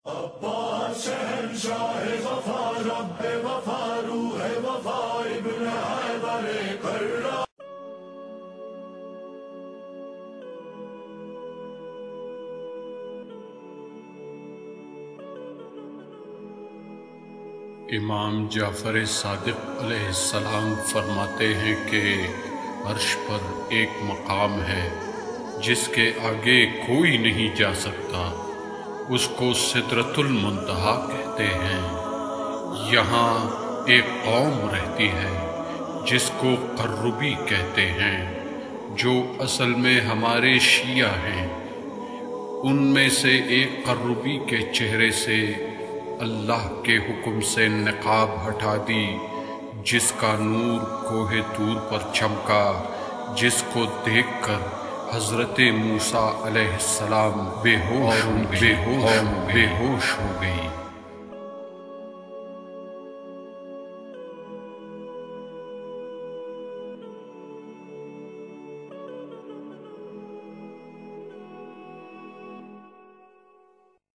عباس شہنشاہ وفا رب وفا روح وفا ابن حیدر کرار امام جعفر صادق علیہ السلام فرماتے ہیں کہ عرش پر ایک مقام ہے جس کے آگے کوئی نہیں جا سکتا، اس کو سدرۃ المنتہا کہتے ہیں۔ یہاں ایک قوم رہتی ہے جس کو قربی کہتے ہیں، جو اصل میں ہمارے شیعہ ہیں۔ ان میں سے ایک قربی کے چہرے سے اللہ کے حکم سے نقاب ہٹا دی، جس کا نور کوہ طور پر چمکا، جس کو دیکھ کر حضرت موسیٰ علیہ السلام بے ہوش ہو گئی۔